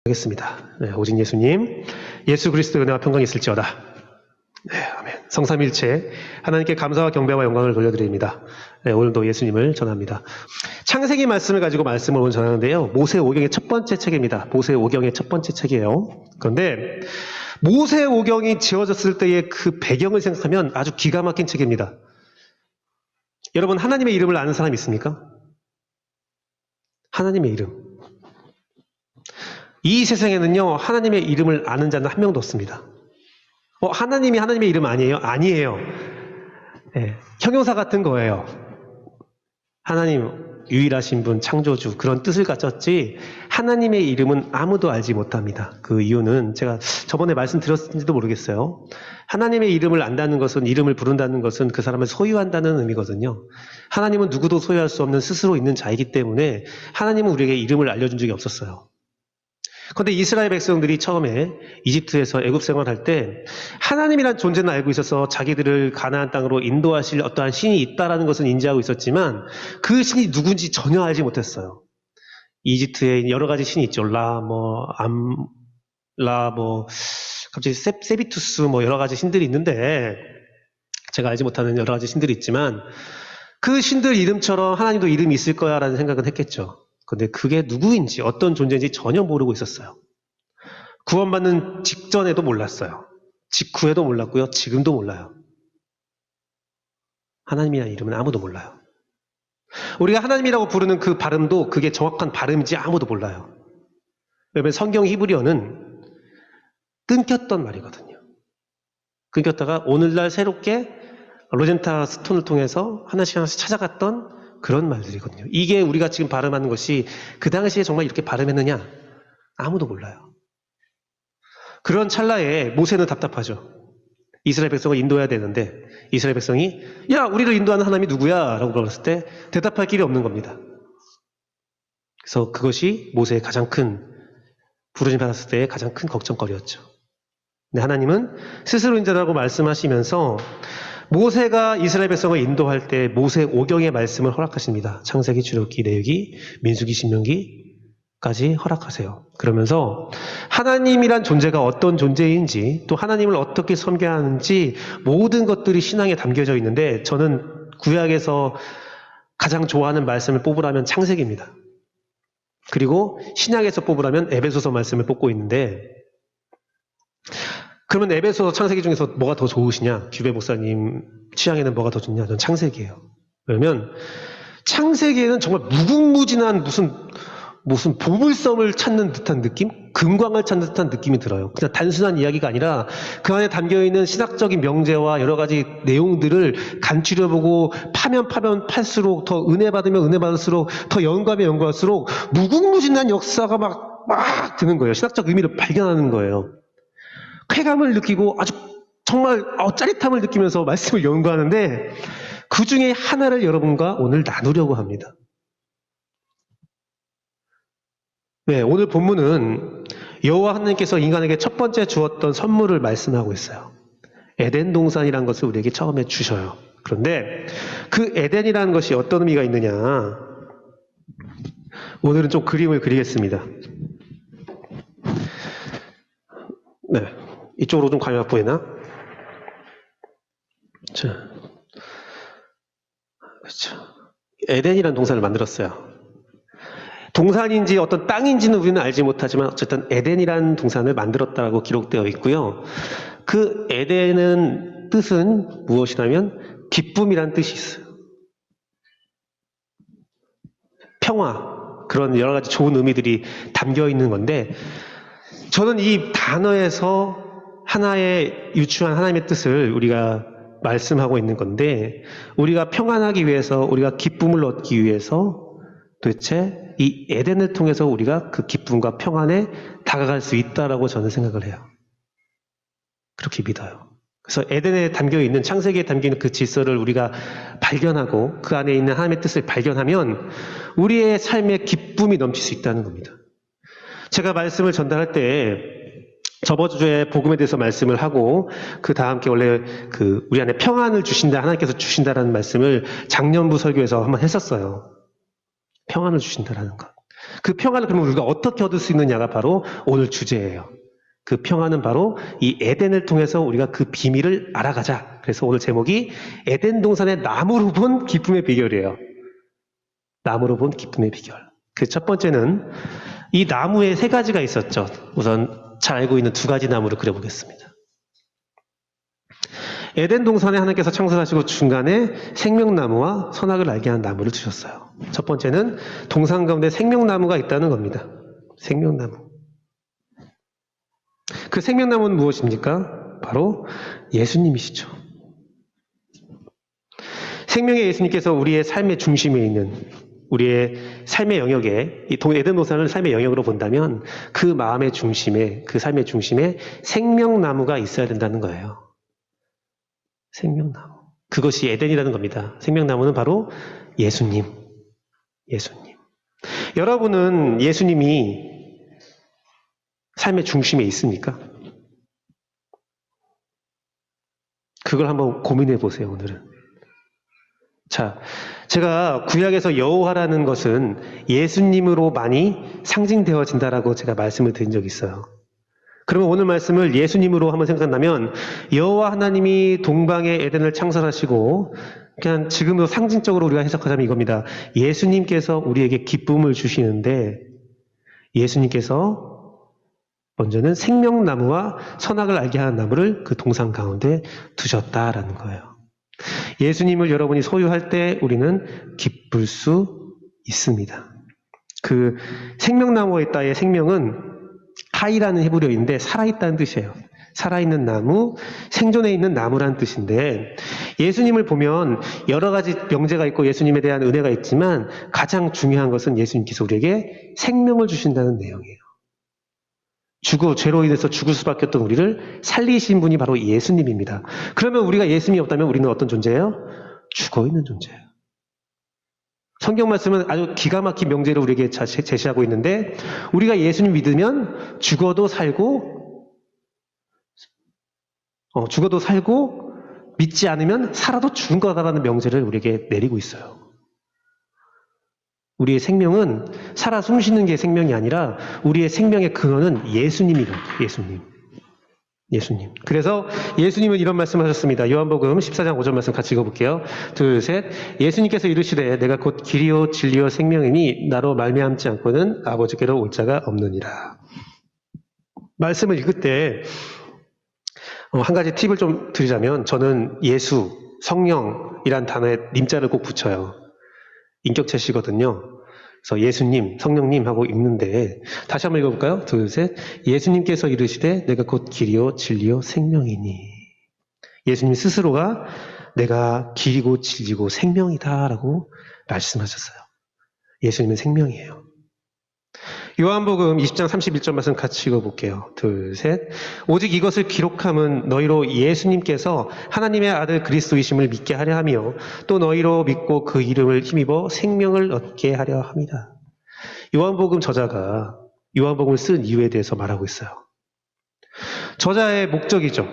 하겠습니다. 네, 오직 예수님, 예수 그리스도의 은혜와 평강이 있을지어다. 네, 아멘. 성삼일체 하나님께 감사와 경배와 영광을 돌려드립니다. 네, 오늘도 예수님을 전합니다. 창세기 말씀을 가지고 말씀을 오늘 전하는데요. 모세오경의 첫 번째 책입니다. 모세오경의 첫 번째 책이에요. 그런데 모세오경이 지어졌을 때의 그 배경을 생각하면 아주 기가 막힌 책입니다. 여러분, 하나님의 이름을 아는 사람 있습니까? 하나님의 이름. 이 세상에는요, 하나님의 이름을 아는 자는 한 명도 없습니다. 하나님이 하나님의 이름 아니에요? 아니에요. 네, 형용사 같은 거예요. 하나님, 유일하신 분, 창조주, 그런 뜻을 갖췄지 하나님의 이름은 아무도 알지 못합니다. 그 이유는 제가 저번에 말씀드렸는지도 모르겠어요. 하나님의 이름을 안다는 것은, 이름을 부른다는 것은 그 사람을 소유한다는 의미거든요. 하나님은 누구도 소유할 수 없는 스스로 있는 자이기 때문에 하나님은 우리에게 이름을 알려준 적이 없었어요. 그런데 이스라엘 백성들이 처음에 이집트에서 애굽 생활할 때 하나님이란 존재는 알고 있어서 자기들을 가나안 땅으로 인도하실 어떠한 신이 있다는 것은 인지하고 있었지만 그 신이 누군지 전혀 알지 못했어요. 이집트에 여러 가지 신이 있죠. 갑자기 세비투스 여러 가지 신들이 있는데 제가 알지 못하는 여러 가지 신들이 있지만 그 신들 이름처럼 하나님도 이름이 있을 거야 라는 생각은 했겠죠. 근데 그게 누구인지 어떤 존재인지 전혀 모르고 있었어요. 구원받는 직전에도 몰랐어요. 직후에도 몰랐고요. 지금도 몰라요. 하나님이라는 이름은 아무도 몰라요. 우리가 하나님이라고 부르는 그 발음도 그게 정확한 발음인지 아무도 몰라요. 왜냐하면 성경 히브리어는 끊겼던 말이거든요. 끊겼다가 오늘날 새롭게 로젠타 스톤을 통해서 하나씩 찾아갔던 그런 말들이거든요. 이게 우리가 지금 발음하는 것이 그 당시에 정말 이렇게 발음했느냐? 아무도 몰라요. 그런 찰나에 모세는 답답하죠. 이스라엘 백성을 인도해야 되는데 이스라엘 백성이 야, 우리를 인도하는 하나님이 누구야? 라고 물었을 때 대답할 길이 없는 겁니다. 그래서 그것이 모세의 가장 큰, 부르심 받았을 때의 가장 큰 걱정거리였죠. 근데 하나님은 스스로 인자라고 말씀하시면서 모세가 이스라엘 백성을 인도할 때 모세오경의 말씀을 허락하십니다. 창세기, 출애굽기, 레위기, 민수기, 신명기까지 허락하세요. 그러면서 하나님이란 존재가 어떤 존재인지 또 하나님을 어떻게 섬겨야 하는지 모든 것들이 신앙에 담겨져 있는데 저는 구약에서 가장 좋아하는 말씀을 뽑으라면 창세기입니다. 그리고 신약에서 뽑으라면 에베소서 말씀을 뽑고 있는데 그러면 에베소 창세기 중에서 뭐가 더 좋으시냐? 규배 목사님 취향에는 뭐가 더 좋냐? 전 창세기예요. 왜냐면 창세기에는 정말 무궁무진한 무슨 보물섬을 찾는 듯한 느낌? 금광을 찾는 듯한 느낌이 들어요. 그냥 단순한 이야기가 아니라 그 안에 담겨있는 신학적인 명제와 여러 가지 내용들을 간추려보고 파면 팔수록 더 은혜 받으면 은혜 받을수록 더 연구하면 연구할수록 무궁무진한 역사가 막 드는 거예요. 신학적 의미를 발견하는 거예요. 쾌감을 느끼고 아주 정말 짜릿함을 느끼면서 말씀을 연구하는데 그 중에 하나를 여러분과 오늘 나누려고 합니다. 네, 오늘 본문은 여호와 하나님께서 인간에게 첫 번째 주었던 선물을 말씀하고 있어요. 에덴 동산이라는 것을 우리에게 처음에 주셔요. 그런데 그 에덴이라는 것이 어떤 의미가 있느냐? 오늘은 좀 그림을 그리겠습니다. 네. 이쪽으로 좀 가면 보이나? 자, 그렇죠. 에덴이라는 동산을 만들었어요. 동산인지 어떤 땅인지는 우리는 알지 못하지만 어쨌든 에덴이라는 동산을 만들었다고 기록되어 있고요. 그 에덴은 뜻은 무엇이냐면 기쁨이란 뜻이 있어요. 평화, 그런 여러 가지 좋은 의미들이 담겨 있는 건데 저는 이 단어에서 하나의 유추한 하나님의 뜻을 우리가 말씀하고 있는 건데 우리가 평안하기 위해서 우리가 기쁨을 얻기 위해서 도대체 이 에덴을 통해서 우리가 그 기쁨과 평안에 다가갈 수 있다라고 저는 생각을 해요. 그렇게 믿어요. 그래서 에덴에 담겨있는 창세기에 담겨있는 그 질서를 우리가 발견하고 그 안에 있는 하나님의 뜻을 발견하면 우리의 삶에 기쁨이 넘칠 수 있다는 겁니다. 제가 말씀을 전달할 때 저번 주에 복음에 대해서 말씀을 하고 그 다음 게 원래 우리 안에 평안을 주신다, 하나님께서 주신다라는 말씀을 작년부 설교에서 한번 했었어요. 평안을 주신다라는 것. 그 평안을 그러면 우리가 어떻게 얻을 수 있느냐가 바로 오늘 주제예요. 그 평안은 바로 이 에덴을 통해서 우리가 그 비밀을 알아가자. 그래서 오늘 제목이 에덴 동산의 나무로 본 기쁨의 비결이에요. 나무로 본 기쁨의 비결. 그 첫 번째는 이 나무에 세 가지가 있었죠. 우선 잘 알고 있는 두 가지 나무를 그려보겠습니다. 에덴 동산에 하나님께서 창설하시고 중간에 생명나무와 선악을 알게 하는 나무를 주셨어요. 첫 번째는 동산 가운데 생명나무가 있다는 겁니다. 생명나무. 그 생명나무는 무엇입니까? 바로 예수님이시죠. 생명의 예수님께서 우리의 삶의 중심에 있는 우리의 삶의 영역에 이 에덴 동산을 삶의 영역으로 본다면 그 마음의 중심에 그 삶의 중심에 생명나무가 있어야 된다는 거예요. 생명나무. 그것이 에덴이라는 겁니다. 생명나무는 바로 예수님. 예수님. 여러분은 예수님이 삶의 중심에 있습니까? 그걸 한번 고민해 보세요, 오늘은. 자, 제가 구약에서 여호와라는 것은 예수님으로 많이 상징되어진다라고 제가 말씀을 드린 적이 있어요. 그러면 오늘 말씀을 예수님으로 한번 생각한다면 여호와 하나님이 동방의 에덴을 창설하시고 그냥 지금도 상징적으로 우리가 해석하자면 이겁니다. 예수님께서 우리에게 기쁨을 주시는데 예수님께서 먼저는 생명나무와 선악을 알게 하는 나무를 그 동산 가운데 두셨다라는 거예요. 예수님을 여러분이 소유할 때 우리는 기쁠 수 있습니다. 그 생명나무에 있다의 생명은 하이라는 히브리어인데 살아있다는 뜻이에요. 살아있는 나무, 생존해 있는 나무라는 뜻인데 예수님을 보면 여러 가지 명제가 있고 예수님에 대한 은혜가 있지만 가장 중요한 것은 예수님께서 우리에게 생명을 주신다는 내용이에요. 죄로 인해서 죽을 수밖에 없던 우리를 살리신 분이 바로 예수님입니다. 그러면 우리가 예수님이 없다면 우리는 어떤 존재예요? 죽어있는 존재예요. 성경 말씀은 아주 기가 막힌 명제를 우리에게 제시하고 있는데 우리가 예수님 믿으면 죽어도 살고 믿지 않으면 살아도 죽은 거다라는 명제를 우리에게 내리고 있어요. 우리의 생명은 살아 숨쉬는 게 생명이 아니라 우리의 생명의 근원은 예수님이라고. 예수님. 그래서 예수님은 이런 말씀을 하셨습니다. 요한복음 14장 5절 말씀 같이 읽어볼게요. 둘, 셋. 예수님께서 이르시되 내가 곧 길이요 진리요 생명이니 나로 말미암지 않고는 아버지께로 올 자가 없느니라. 말씀을 읽을 때 한 가지 팁을 좀 드리자면 저는 예수, 성령이란 단어에 님자를 꼭 붙여요. 인격체시거든요. 그래서 예수님, 성령님 하고 읽는데 다시 한번 읽어볼까요? 둘, 셋. 예수님께서 이르시되 내가 곧 길이요 진리요 생명이니. 예수님 스스로가 내가 길이고 진리고 생명이다라고 말씀하셨어요. 예수님은 생명이에요. 요한복음 20장 31절 말씀 같이 읽어볼게요. 둘, 셋. 오직 이것을 기록함은 너희로 예수님께서 하나님의 아들 그리스도이심을 믿게 하려 하며 또 너희로 믿고 그 이름을 힘입어 생명을 얻게 하려 합니다. 요한복음 저자가 요한복음을 쓴 이유에 대해서 말하고 있어요. 저자의 목적이죠.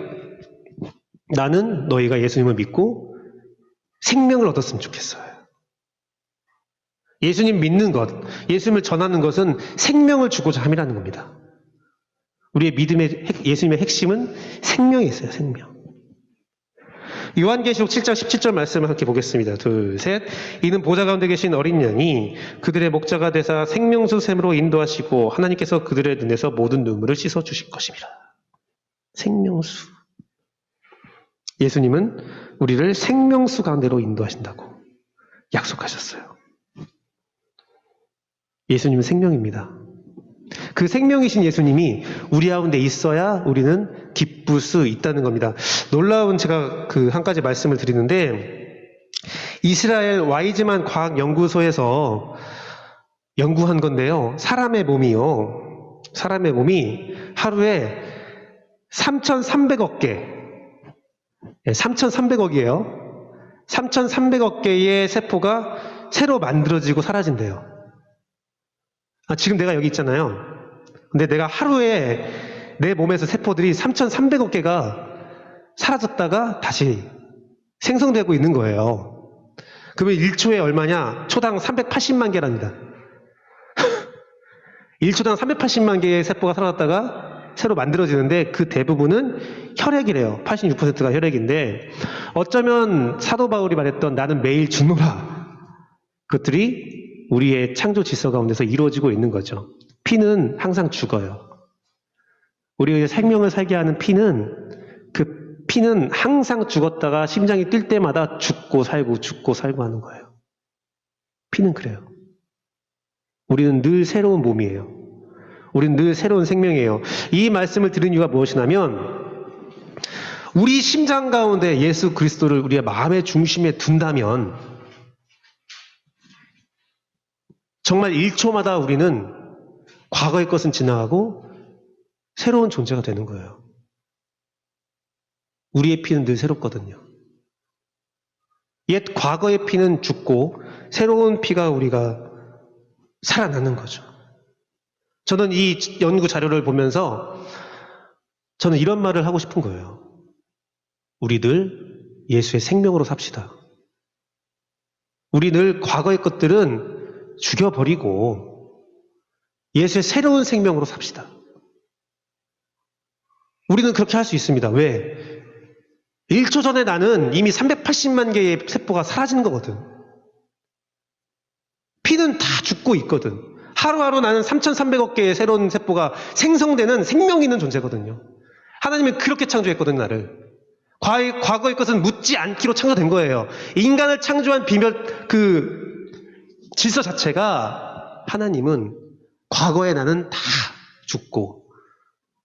나는 너희가 예수님을 믿고 생명을 얻었으면 좋겠어요. 예수님 믿는 것, 예수님을 전하는 것은 생명을 주고자 함이라는 겁니다. 우리의 예수님의 핵심은 생명이 있어요, 생명. 요한계시록 7장 17절 말씀을 함께 보겠습니다. 둘, 셋. 이는 보좌 가운데 계신 어린 양이 그들의 목자가 되사 생명수 샘으로 인도하시고 하나님께서 그들의 눈에서 모든 눈물을 씻어 주실 것입니다. 생명수. 예수님은 우리를 생명수 가운데로 인도하신다고 약속하셨어요. 예수님은 생명입니다. 그 생명이신 예수님이 우리 가운데 있어야 우리는 기쁠 수 있다는 겁니다. 놀라운 제가 그 한 가지 말씀을 드리는데 이스라엘 와이즈만 과학연구소에서 연구한 건데요. 사람의 몸이 하루에 3,300억 개, 3,300억이에요. 3,300억 개의 세포가 새로 만들어지고 사라진대요. 지금 내가 여기 있잖아요. 근데 내가 하루에 내 몸에서 세포들이 3,300억 개가 사라졌다가 다시 생성되고 있는 거예요. 그러면 1초에 얼마냐? 초당 380만 개랍니다. 1초당 380만 개의 세포가 살아났다가 새로 만들어지는데 그 대부분은 혈액이래요. 86%가 혈액인데 어쩌면 사도 바울이 말했던 나는 매일 죽노라. 그것들이 우리의 창조 질서 가운데서 이루어지고 있는 거죠. 피는 항상 죽어요. 우리의 생명을 살게 하는 피는 그 피는 항상 죽었다가 심장이 뛸 때마다 죽고 살고 죽고 살고 하는 거예요. 피는 그래요. 우리는 늘 새로운 몸이에요. 우리는 늘 새로운 생명이에요. 이 말씀을 들은 이유가 무엇이냐면 우리 심장 가운데 예수 그리스도를 우리의 마음의 중심에 둔다면 정말 1초마다 우리는 과거의 것은 지나가고 새로운 존재가 되는 거예요. 우리의 피는 늘 새롭거든요. 옛 과거의 피는 죽고 새로운 피가 우리가 살아나는 거죠. 저는 이 연구 자료를 보면서 저는 이런 말을 하고 싶은 거예요. 우리들 예수의 생명으로 삽시다. 우리 늘 과거의 것들은 죽여버리고 예수의 새로운 생명으로 삽시다. 우리는 그렇게 할 수 있습니다. 왜? 1초 전에 나는 이미 380만 개의 세포가 사라지는 거거든. 피는 다 죽고 있거든. 하루하루 나는 3,300억 개의 새로운 세포가 생성되는 생명 있는 존재거든요. 하나님은 그렇게 창조했거든요, 나를. 과거의 것은 묻지 않기로 창조된 거예요. 인간을 창조한 질서 자체가 하나님은 과거에 나는 다 죽고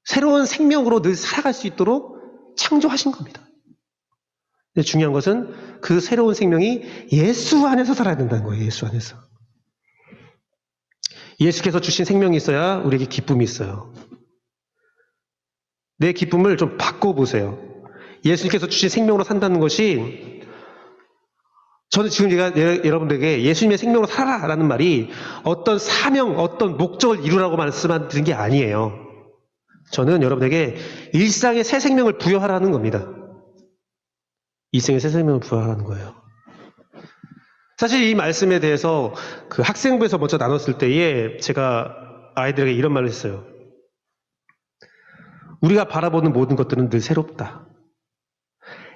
새로운 생명으로 늘 살아갈 수 있도록 창조하신 겁니다. 근데 중요한 것은 그 새로운 생명이 예수 안에서 살아야 된다는 거예요. 예수 안에서. 예수께서 주신 생명이 있어야 우리에게 기쁨이 있어요. 내 기쁨을 좀 바꿔보세요. 예수님께서 주신 생명으로 산다는 것이 저는 지금 여러분들에게 예수님의 생명으로 살아라라는 말이 어떤 사명, 어떤 목적을 이루라고 말씀드린 게 아니에요. 저는 여러분에게 일상의 새 생명을 부여하라는 겁니다. 일생의 새 생명을 부여하라는 거예요. 사실 이 말씀에 대해서 그 학생부에서 먼저 나눴을 때에 제가 아이들에게 이런 말을 했어요. 우리가 바라보는 모든 것들은 늘 새롭다.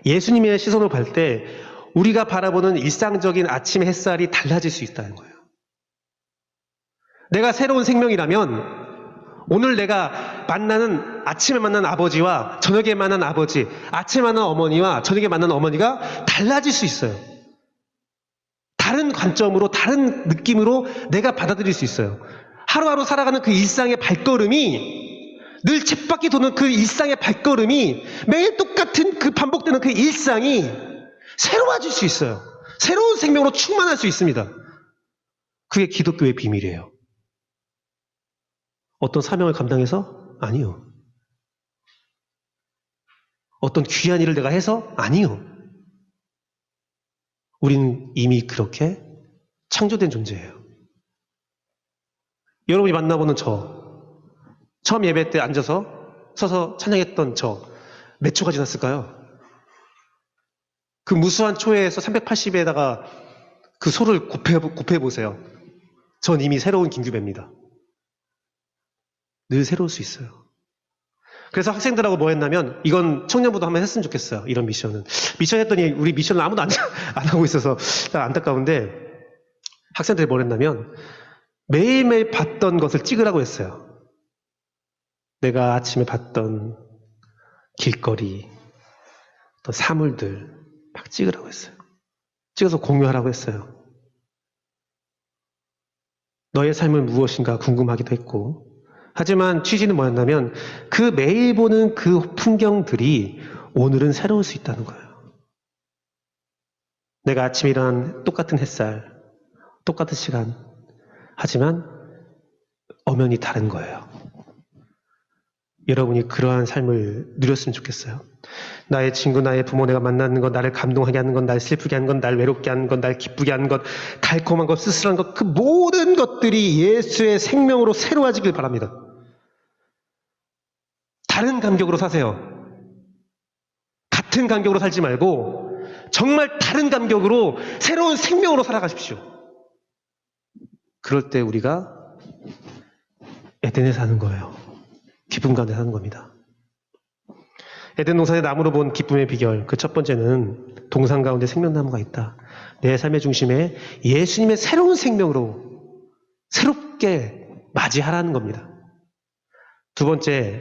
예수님의 시선으로 볼 때 우리가 바라보는 일상적인 아침의 햇살이 달라질 수 있다는 거예요. 내가 새로운 생명이라면 오늘 내가 아침에 만난 아버지와 저녁에 만난 아버지, 아침에 만난 어머니와 저녁에 만난 어머니가 달라질 수 있어요. 다른 관점으로, 다른 느낌으로 내가 받아들일 수 있어요. 하루하루 살아가는 그 일상의 발걸음이, 늘 쳇바퀴 도는 그 일상의 발걸음이, 매일 똑같은 그 반복되는 그 일상이 새로워질 수 있어요. 새로운 생명으로 충만할 수 있습니다. 그게 기독교의 비밀이에요. 어떤 사명을 감당해서? 아니요. 어떤 귀한 일을 내가 해서? 아니요. 우리는 이미 그렇게 창조된 존재예요. 여러분이 만나보는 처음 예배 때 서서 찬양했던 몇 초가 지났을까요? 그 무수한 초에서 380에다가 그 소를 곱해보세요. 전 이미 새로운 김규배입니다. 늘 새로울 수 있어요. 그래서 학생들하고 뭐 했냐면 이건 청년부도 한번 했으면 좋겠어요. 이런 미션은. 미션 했더니 우리 미션을 아무도 안 하고 있어서 안타까운데 학생들이 뭘 했냐면 매일매일 봤던 것을 찍으라고 했어요. 내가 아침에 봤던 길거리, 또 사물들 막 찍으라고 했어요. 찍어서 공유하라고 했어요. 너의 삶은 무엇인가 궁금하기도 했고 하지만 취지는 뭐였냐면 그 매일 보는 그 풍경들이 오늘은 새로울 수 있다는 거예요. 내가 아침에 일어난 똑같은 햇살, 똑같은 시간 하지만 엄연히 다른 거예요. 여러분이 그러한 삶을 누렸으면 좋겠어요. 나의 친구, 나의 부모, 내가 만나는 것, 나를 감동하게 하는 것, 날 슬프게 하는 것, 날 외롭게 하는 것, 날 기쁘게 하는 것, 달콤한 것, 쓸쓸한 것, 그 모든 것들이 예수의 생명으로 새로워지길 바랍니다. 다른 감격으로 사세요. 같은 감격으로 살지 말고 정말 다른 감격으로 새로운 생명으로 살아가십시오. 그럴 때 우리가 에덴에 사는 거예요. 기쁨 가운데 사는 겁니다. 에덴 동산의 나무로 본 기쁨의 비결, 그 첫 번째는 동산 가운데 생명나무가 있다. 내 삶의 중심에 예수님의 새로운 생명으로 새롭게 맞이하라는 겁니다. 두 번째는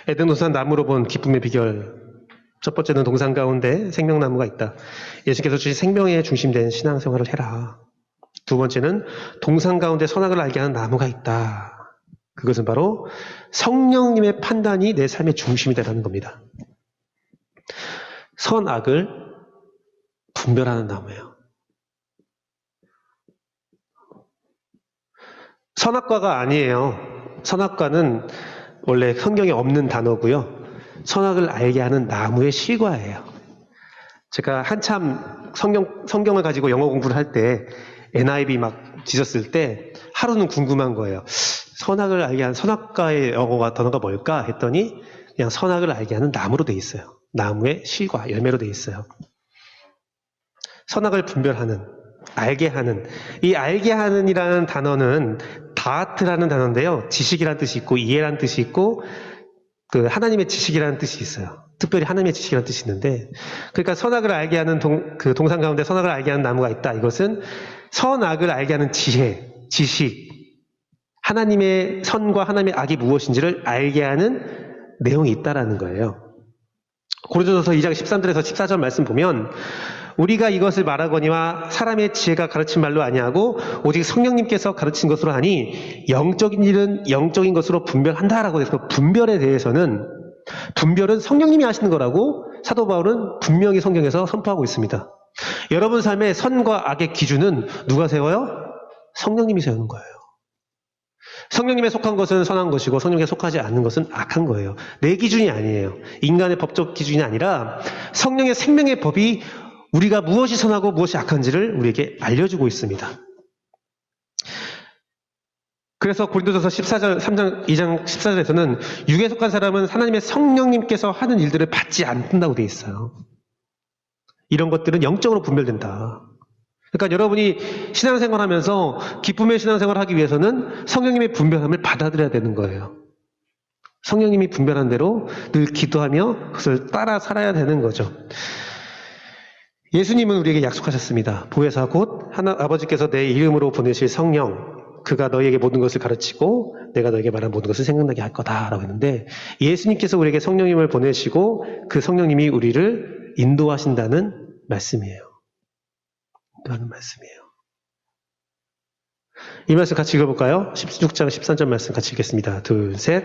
에덴 동산 나무로 본 기쁨의 비결, 첫 번째는 동산 가운데 생명나무가 있다. 예수께서 주신 생명에 중심된 신앙생활을 해라. 두 번째는 동산 가운데 선악을 알게 하는 나무가 있다. 그것은 바로 성령님의 판단이 내 삶의 중심이 되라는 겁니다. 선악을 분별하는 나무예요. 선악과가 아니에요. 선악과는 원래 성경에 없는 단어고요. 선악을 알게 하는 나무의 실과예요. 제가 한참 성경을 가지고 영어 공부를 할 때 NIV 막 뒤졌을 때 하루는 궁금한 거예요. 선악을 알게 하는 선악과의 단어가 뭘까 했더니 그냥 선악을 알게 하는 나무로 돼 있어요. 나무의 실과, 열매로 돼 있어요. 선악을 분별하는, 알게 하는. 이 알게 하는이라는 단어는 다트라는 단어인데요. 지식이라는 뜻이 있고 이해라는 뜻이 있고 그 하나님의 지식이라는 뜻이 있어요. 특별히 하나님의 지식이라는 뜻이 있는데, 그러니까 선악을 알게 하는 동산 가운데 선악을 알게 하는 나무가 있다. 이것은 선악을 알게 하는 지혜, 지식, 하나님의 선과 하나님의 악이 무엇인지를 알게 하는 내용이 있다라는 거예요. 고린도전서 2장 13절에서 14절 말씀 보면 우리가 이것을 말하거니와 사람의 지혜가 가르친 말로 아니하고 오직 성령님께서 가르친 것으로 하니 영적인 일은 영적인 것으로 분별한다라고 해서 분별은 성령님이 하시는 거라고 사도 바울은 분명히 성경에서 선포하고 있습니다. 여러분 삶의 선과 악의 기준은 누가 세워요? 성령님이 세우는 거예요. 성령님에 속한 것은 선한 것이고 성령에 속하지 않는 것은 악한 거예요. 내 기준이 아니에요. 인간의 법적 기준이 아니라 성령의 생명의 법이 우리가 무엇이 선하고 무엇이 악한지를 우리에게 알려주고 있습니다. 그래서 고린도전서 2장 14절에서는 육에 속한 사람은 하나님의 성령님께서 하는 일들을 받지 않는다고 되어 있어요. 이런 것들은 영적으로 분별된다. 그러니까 여러분이 신앙생활하면서 기쁨의 신앙생활을 하기 위해서는 성령님의 분별함을 받아들여야 되는 거예요. 성령님이 분별한 대로 늘 기도하며 그것을 따라 살아야 되는 거죠. 예수님은 우리에게 약속하셨습니다. 보혜사 곧 아버지께서 내 이름으로 보내실 성령, 그가 너희에게 모든 것을 가르치고 내가 너에게 말한 모든 것을 생각나게 할 거다라고 했는데, 예수님께서 우리에게 성령님을 보내시고 그 성령님이 우리를 인도하신다는 말씀이에요. 인도하는 말씀이에요. 이 말씀 같이 읽어볼까요? 16장 13절 말씀 같이 읽겠습니다. 둘, 셋.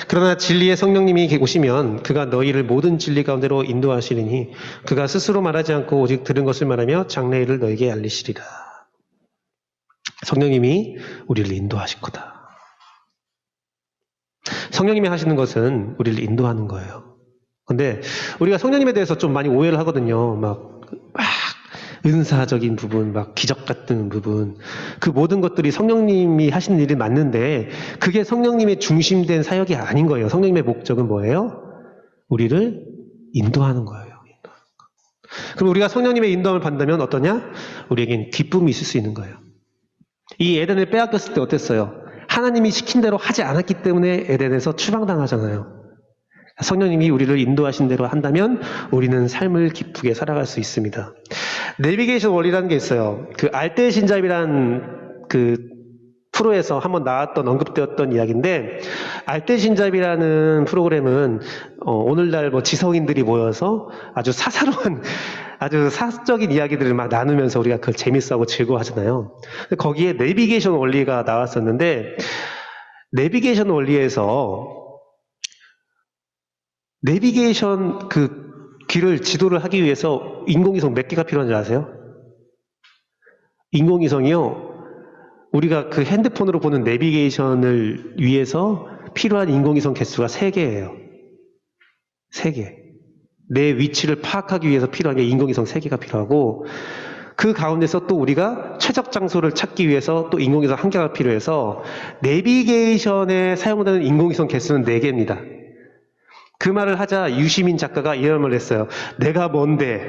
그러나 진리의 성령님이 오시면 그가 너희를 모든 진리 가운데로 인도하시리니 그가 스스로 말하지 않고 오직 들은 것을 말하며 장래일을 너희에게 알리시리라. 성령님이 우리를 인도하실 거다. 성령님이 하시는 것은 우리를 인도하는 거예요. 근데 우리가 성령님에 대해서 좀 많이 오해를 하거든요. 막 은사적인 부분, 막 기적 같은 부분, 그 모든 것들이 성령님이 하시는 일이 맞는데 그게 성령님의 중심된 사역이 아닌 거예요. 성령님의 목적은 뭐예요? 우리를 인도하는 거예요. 그럼 우리가 성령님의 인도함을 받는다면 어떠냐? 우리에겐 기쁨이 있을 수 있는 거예요. 이 에덴을 빼앗겼을 때 어땠어요? 하나님이 시킨 대로 하지 않았기 때문에 에덴에서 추방당하잖아요. 성령님이 우리를 인도하신 대로 한다면 우리는 삶을 기쁘게 살아갈 수 있습니다. 내비게이션 원리라는 게 있어요. 그 알뜰신잡이란 그 프로에서 한번 나왔던 언급되었던 이야기인데, 알뜰신잡이라는 프로그램은 오늘날 뭐 지성인들이 모여서 아주 사사로운 아주 사적인 이야기들을 막 나누면서 우리가 그걸 재밌어하고 즐거워하잖아요. 거기에 내비게이션 원리가 나왔었는데, 내비게이션 원리에서 내비게이션 그 길을 지도를 하기 위해서 인공위성 몇 개가 필요한지 아세요? 인공위성이요, 우리가 그 핸드폰으로 보는 내비게이션을 위해서 필요한 인공위성 개수가 3개예요. 3개. 내 위치를 파악하기 위해서 필요한 게 인공위성 3개가 필요하고, 그 가운데서 또 우리가 최적 장소를 찾기 위해서 또 인공위성 1개가 필요해서 내비게이션에 사용되는 인공위성 개수는 4개입니다. 그 말을 하자 유시민 작가가 이런 말을 했어요. 내가 뭔데,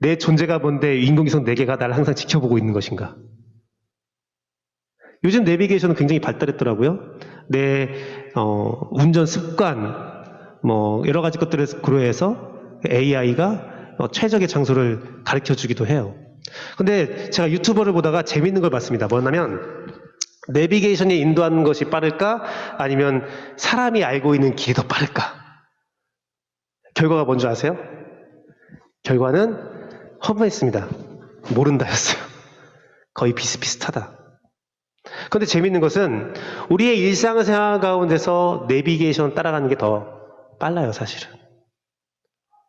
내 존재가 뭔데 인공위성 4개가 나를 항상 지켜보고 있는 것인가? 요즘 내비게이션은 굉장히 발달했더라고요. 내 운전 습관, 뭐 여러 가지 것들을 고려해서 AI가 최적의 장소를 가르쳐 주기도 해요. 근데 제가 유튜버를 보다가 재밌는 걸 봤습니다. 뭐냐면 내비게이션이 인도하는 것이 빠를까? 아니면 사람이 알고 있는 길이 더 빠를까? 결과가 뭔지 아세요? 결과는 허무했습니다. 모른다였어요. 거의 비슷비슷하다. 그런데 재밌는 것은 우리의 일상생활 가운데서 내비게이션 따라가는 게 더 빨라요, 사실은.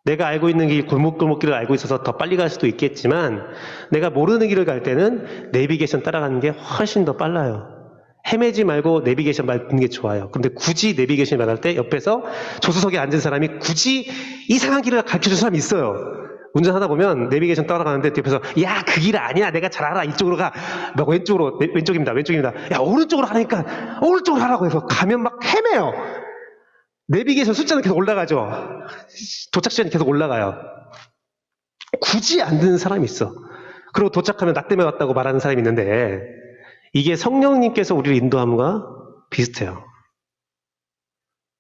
내가 알고 있는 길, 골목골목길을 알고 있어서 더 빨리 갈 수도 있겠지만 내가 모르는 길을 갈 때는 내비게이션 따라가는 게 훨씬 더 빨라요. 헤매지 말고 내비게이션 밟는 게 좋아요. 근데 굳이 내비게이션 말할 때 옆에서 조수석에 앉은 사람이 굳이 이상한 길을 가르쳐줄 사람이 있어요. 운전하다 보면 내비게이션 따라가는데 옆에서 야, 그 길 아니야. 내가 잘 알아. 이쪽으로 가. 막 왼쪽입니다. 야, 오른쪽으로 하니까 오른쪽으로 하라고 해서 가면 막 헤매요. 내비게이션 숫자는 계속 올라가죠. 도착 시간이 계속 올라가요. 굳이 안 듣는 사람이 있어. 그리고 도착하면 나 때문에 왔다고 말하는 사람이 있는데 이게 성령님께서 우리를 인도함과 비슷해요.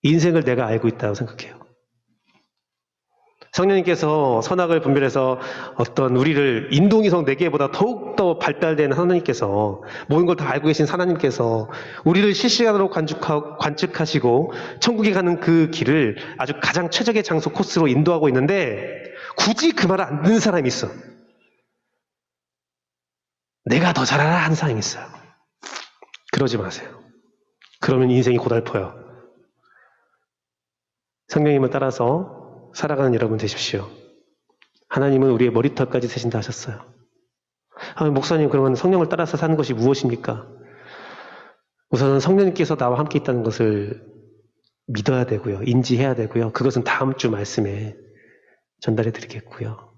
인생을 내가 알고 있다고 생각해요. 성령님께서 선악을 분별해서 어떤 우리를 인동이성 4개보다 더욱더 발달된 하나님께서 모든 걸 다 알고 계신 하나님께서 우리를 실시간으로 관측하시고 천국에 가는 그 길을 아주 가장 최적의 장소 코스로 인도하고 있는데 굳이 그 말을 안 듣는 사람이 있어. 내가 더 잘 알아 하는 사람이 있어요. 그러지 마세요. 그러면 인생이 고달퍼요. 성령님을 따라서 살아가는 여러분 되십시오. 하나님은 우리의 머리털까지 세신다 하셨어요. 목사님, 그러면 성령을 따라서 사는 것이 무엇입니까? 우선은 성령님께서 나와 함께 있다는 것을 믿어야 되고요. 인지해야 되고요. 그것은 다음 주 말씀에 전달해 드리겠고요.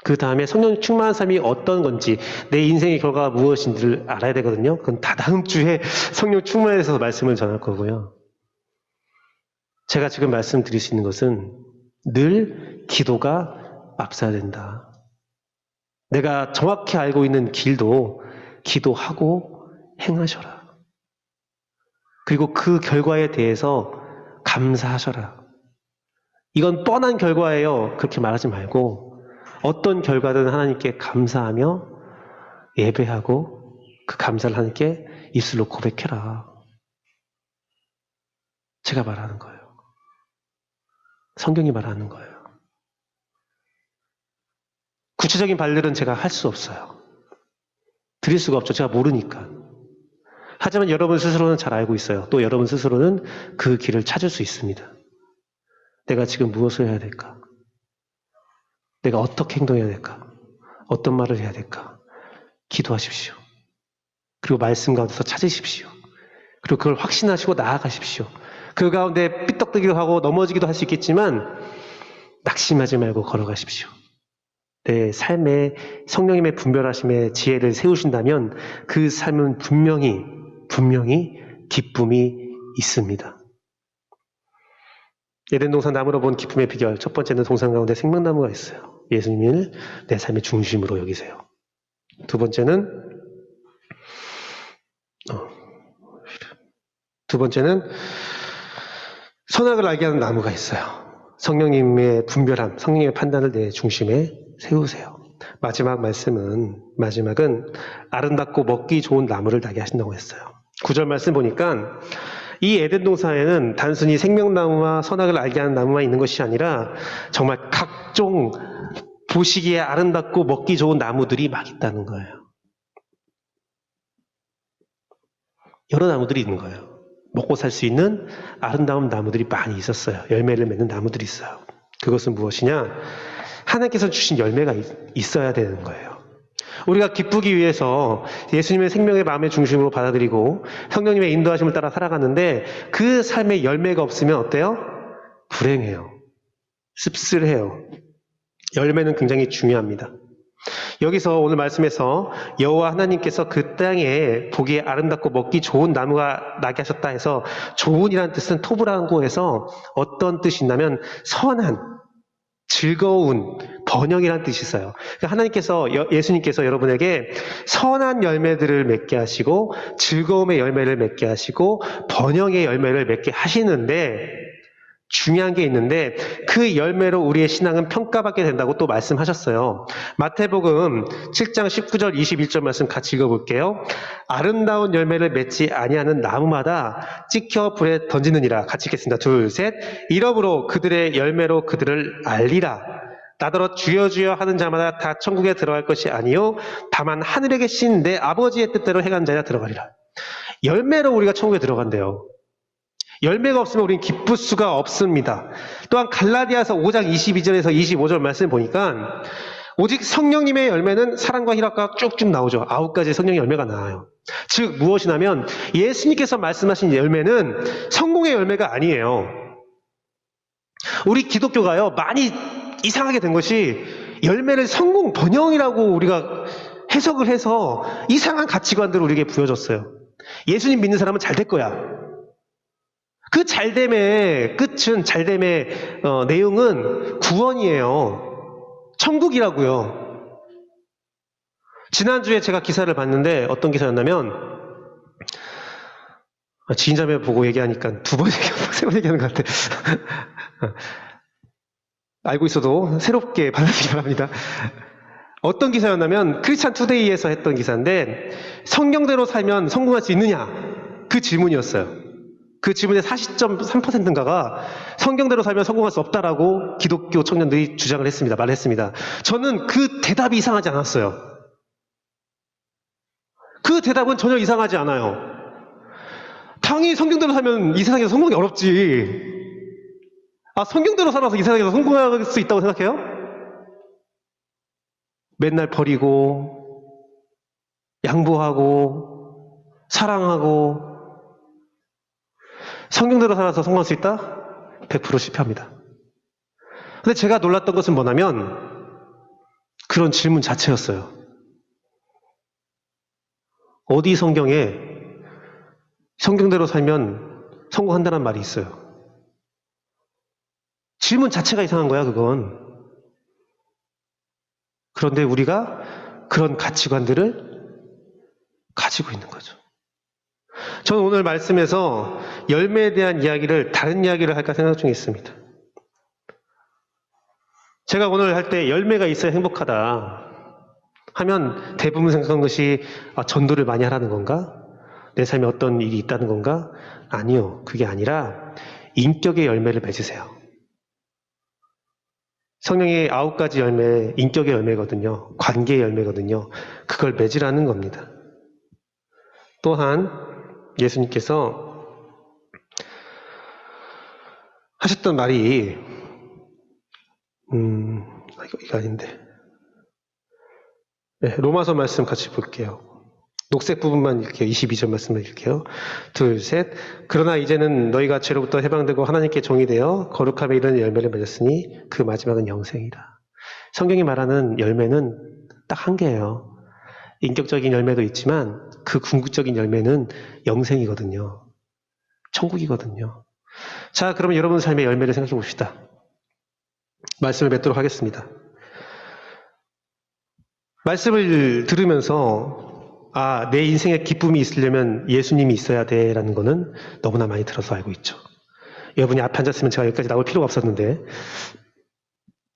그 다음에 성령 충만한 삶이 어떤 건지, 내 인생의 결과가 무엇인지를 알아야 되거든요. 그건 다 다음 주에 성령 충만해서 말씀을 전할 거고요. 제가 지금 말씀드릴 수 있는 것은 늘 기도가 앞서야 된다. 내가 정확히 알고 있는 길도 기도하고 행하셔라. 그리고 그 결과에 대해서 감사하셔라. 이건 뻔한 결과예요. 그렇게 말하지 말고 어떤 결과든 하나님께 감사하며 예배하고 그 감사를 하나님께 입술로 고백해라. 제가 말하는 거예요. 성경이 말하는 거예요. 구체적인 발들은 제가 할 수 없어요. 드릴 수가 없죠. 제가 모르니까. 하지만 여러분 스스로는 잘 알고 있어요. 또 여러분 스스로는 그 길을 찾을 수 있습니다. 내가 지금 무엇을 해야 될까? 내가 어떻게 행동해야 될까? 어떤 말을 해야 될까? 기도하십시오. 그리고 말씀 가운데서 찾으십시오. 그리고 그걸 확신하시고 나아가십시오. 그 가운데 삐떡대기도 하고 넘어지기도 할 수 있겠지만 낙심하지 말고 걸어가십시오. 내 삶에 성령님의 분별하심의 지혜를 세우신다면 그 삶은 분명히 기쁨이 있습니다. 에덴 동산 나무로 본 기쁨의 비결, 첫 번째는 동산 가운데 생명나무가 있어요. 예수님을 내 삶의 중심으로 여기세요. 두 번째는 선악을 알게 하는 나무가 있어요. 성령님의 분별함, 성령님의 판단을 내 중심에 세우세요. 마지막은 아름답고 먹기 좋은 나무를 나게 하신다고 했어요. 9절 말씀 보니까 이 에덴 동산에는 단순히 생명나무와 선악을 알게 하는 나무만 있는 것이 아니라 정말 각종 보시기에 아름답고 먹기 좋은 나무들이 막 있다는 거예요. 여러 나무들이 있는 거예요. 먹고 살 수 있는 아름다운 나무들이 많이 있었어요. 열매를 맺는 나무들이 있어요. 그것은 무엇이냐? 하나님께서 주신 열매가 있어야 되는 거예요. 우리가 기쁘기 위해서 예수님의 생명의 마음의 중심으로 받아들이고 성령님의 인도하심을 따라 살아가는데 그 삶의 열매가 없으면 어때요? 불행해요. 씁쓸해요. 열매는 굉장히 중요합니다. 여기서 오늘 말씀에서 여호와 하나님께서 그 땅에 보기에 아름답고 먹기 좋은 나무가 나게 하셨다 해서 좋은이라는 뜻은 토브라는 거에서 어떤 뜻이 있냐면 선한, 즐거운, 번영이라는 뜻이 있어요. 그러니까 하나님께서, 예수님께서 여러분에게 선한 열매들을 맺게 하시고, 즐거움의 열매를 맺게 하시고, 번영의 열매를 맺게 하시는데, 중요한 게 있는데 그 열매로 우리의 신앙은 평가받게 된다고 또 말씀하셨어요. 마태복음 7장 19절 21절 말씀 같이 읽어볼게요. 아름다운 열매를 맺지 아니하는 나무마다 찍혀 불에 던지느니라. 같이 읽겠습니다. 둘, 셋. 이러므로 그들의 열매로 그들을 알리라. 나더러 주여 주여 하는 자마다 다 천국에 들어갈 것이 아니요 다만 하늘에 계신 내 아버지의 뜻대로 행한 자야 들어가리라. 열매로 우리가 천국에 들어간대요. 열매가 없으면 우리는 기쁠 수가 없습니다. 또한 갈라디아서 5장 22절에서 25절 말씀 보니까 오직 성령님의 열매는 사랑과 희락과 쭉쭉 나오죠. 9가지 성령의 열매가 나와요. 즉 무엇이냐면 예수님께서 말씀하신 열매는 성공의 열매가 아니에요. 우리 기독교가요 많이 이상하게 된 것이 열매를 성공, 번영이라고 우리가 해석을 해서 이상한 가치관들을 우리에게 부여줬어요. 예수님 믿는 사람은 잘 될 거야. 그 잘됨의 끝은, 잘됨의 내용은 구원이에요. 천국이라고요. 지난주에 제가 기사를 봤는데 어떤 기사였냐면 지인자매 보고 얘기하니까 두 번 얘기하고 세 번 얘기하는 것 같아. 알고 있어도 새롭게 받아들이기 바랍니다. 어떤 기사였냐면 크리스찬 투데이에서 했던 기사인데 성경대로 살면 성공할 수 있느냐? 그 질문이었어요. 그 질문의 40.3%인가가 성경대로 살면 성공할 수 없다라고 기독교 청년들이 주장을 했습니다. 말했습니다. 저는 그 대답이 이상하지 않았어요. 그 대답은 전혀 이상하지 않아요. 당연히 성경대로 살면 이 세상에서 성공이 어렵지. 성경대로 살아서 이 세상에서 성공할 수 있다고 생각해요? 맨날 버리고 양보하고 사랑하고 성경대로 살아서 성공할 수 있다? 100% 실패합니다. 근데 제가 놀랐던 것은 뭐냐면 그런 질문 자체였어요. 어디 성경에 성경대로 살면 성공한다는 말이 있어요. 질문 자체가 이상한 거야, 그건. 그런데 우리가 그런 가치관들을 가지고 있는 거죠. 저는 오늘 말씀에서 열매에 대한 이야기를 다른 이야기를 할까 생각 중에 있습니다. 제가 오늘 할 때 열매가 있어야 행복하다 하면 대부분 생각한 것이 전도를 많이 하라는 건가? 내 삶에 어떤 일이 있다는 건가? 아니요. 그게 아니라 인격의 열매를 맺으세요. 성령의 9가지 열매, 인격의 열매거든요. 관계의 열매거든요. 그걸 맺으라는 겁니다. 또한 예수님께서 하셨던 말이 이거 아닌데 로마서 말씀 같이 볼게요. 녹색 부분만 읽게요. 22절 말씀을 읽게요. 둘, 셋. 그러나 이제는 너희가 죄로부터 해방되고 하나님께 종이 되어 거룩함에 이르는 열매를 맺었으니 그 마지막은 영생이라. 성경이 말하는 열매는 딱 한 개예요. 인격적인 열매도 있지만 그 궁극적인 열매는 영생이거든요. 천국이거든요. 자, 그러면 여러분 삶의 열매를 생각해 봅시다. 말씀을 맺도록 하겠습니다. 말씀을 들으면서 내 인생에 기쁨이 있으려면 예수님이 있어야 돼라는 거는 너무나 많이 들어서 알고 있죠. 여러분이 앞에 앉았으면 제가 여기까지 나올 필요가 없었는데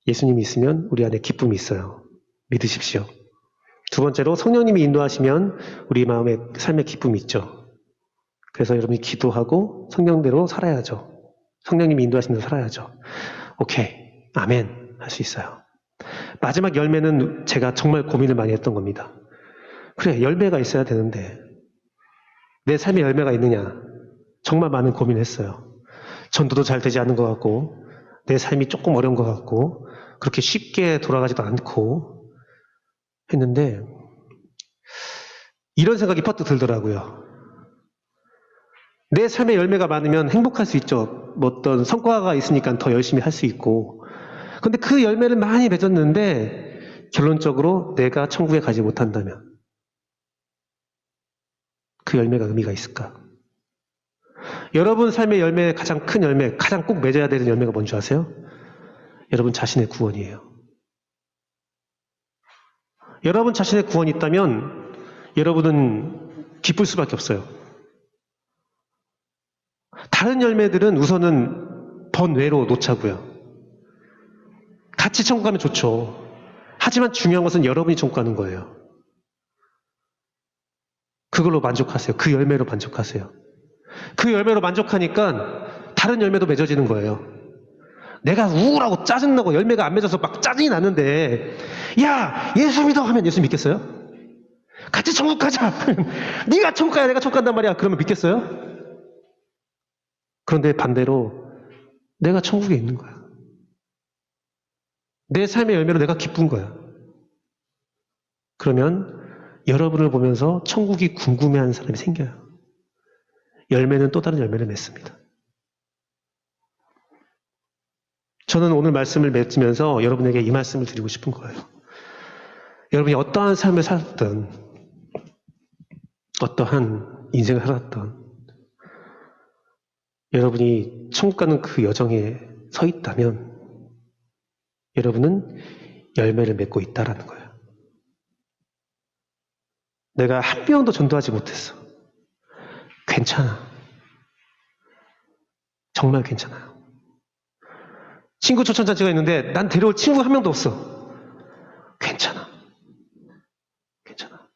예수님이 있으면 우리 안에 기쁨이 있어요. 믿으십시오. 두 번째로 성령님이 인도하시면 우리 마음에 삶의 기쁨이 있죠. 그래서 여러분이 기도하고 성령대로 살아야죠. 성령님이 인도하시면서 살아야죠. 오케이, 아멘 할 수 있어요. 마지막 열매는 제가 정말 고민을 많이 했던 겁니다. 그래, 열매가 있어야 되는데 내 삶에 열매가 있느냐? 정말 많은 고민을 했어요. 전도도 잘 되지 않는 것 같고 내 삶이 조금 어려운 것 같고 그렇게 쉽게 돌아가지도 않고 했는데 이런 생각이 퍼뜩 들더라고요. 내 삶의 열매가 많으면 행복할 수 있죠. 어떤 성과가 있으니까 더 열심히 할 수 있고. 근데 그 열매를 많이 맺었는데 결론적으로 내가 천국에 가지 못한다면 그 열매가 의미가 있을까? 여러분 삶의 열매의 가장 큰 열매, 가장 꼭 맺어야 되는 열매가 뭔지 아세요? 여러분 자신의 구원이에요. 여러분 자신의 구원이 있다면 여러분은 기쁠 수밖에 없어요. 다른 열매들은 우선은 번외로 놓자고요. 같이 천국 가면 좋죠. 하지만 중요한 것은 여러분이 천국 가는 거예요. 그걸로 만족하세요. 그 열매로 만족하세요. 그 열매로 만족하니까 다른 열매도 맺어지는 거예요. 내가 우울하고 짜증나고 열매가 안 맺어서 막 짜증이 나는데 야 예수 믿어 하면 예수 믿겠어요? 같이 천국 가자. 네가 천국 가야 내가 천국 간단 말이야. 그러면 믿겠어요? 그런데 반대로 내가 천국에 있는 거야. 내 삶의 열매로 내가 기쁜 거야. 그러면 여러분을 보면서 천국이 궁금해하는 사람이 생겨요. 열매는 또 다른 열매를 맺습니다. 저는 오늘 말씀을 맺으면서 여러분에게 이 말씀을 드리고 싶은 거예요. 여러분이 어떠한 삶을 살았든 어떠한 인생을 살았든 여러분이 천국 가는 그 여정에 서 있다면 여러분은 열매를 맺고 있다라는 거예요. 내가 한 명도 전도하지 못했어. 괜찮아. 정말 괜찮아요. 친구 초청잔치가 있는데 난 데려올 친구가 한 명도 없어. 괜찮아. 괜찮아.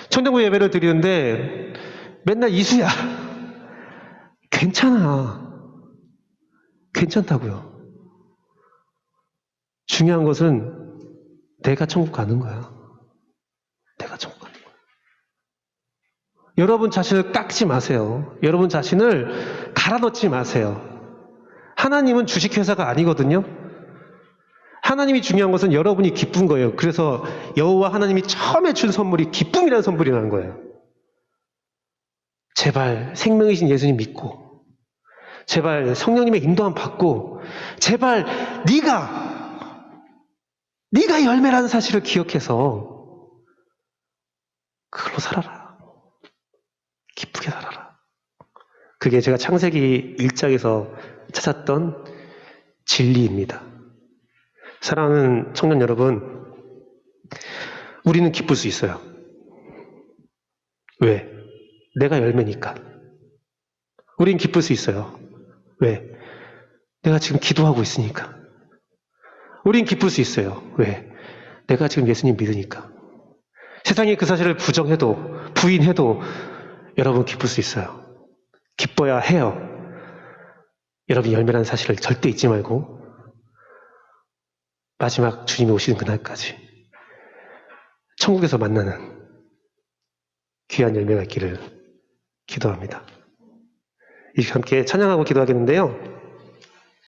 청년부 예배를 드리는데 맨날 이수야. 괜찮아. 괜찮다고요. 중요한 것은 내가 천국 가는 거야. 내가 천국 가는 거야. 여러분 자신을 깎지 마세요. 여러분 자신을 갈아넣지 마세요. 하나님은 주식회사가 아니거든요. 하나님이 중요한 것은 여러분이 기쁜 거예요. 그래서 여호와 하나님이 처음에 준 선물이 기쁨이라는 선물이라는 거예요. 제발 생명이신 예수님 믿고 제발 성령님의 인도함 받고 제발 네가 열매라는 사실을 기억해서 그걸로 살아라. 기쁘게 살아라. 그게 제가 창세기 1장에서 찾았던 진리입니다. 사랑하는 청년 여러분, 우리는 기쁠 수 있어요. 왜? 내가 열매니까. 우린 기쁠 수 있어요. 왜? 내가 지금 기도하고 있으니까. 우린 기쁠 수 있어요. 왜? 내가 지금 예수님 믿으니까. 세상이 그 사실을 부정해도 부인해도 여러분 기쁠 수 있어요. 기뻐야 해요. 여러분 열매라는 사실을 절대 잊지 말고 마지막 주님이 오시는 그날까지 천국에서 만나는 귀한 열매가 있기를 기도합니다. 이렇게 함께 찬양하고 기도하겠는데요.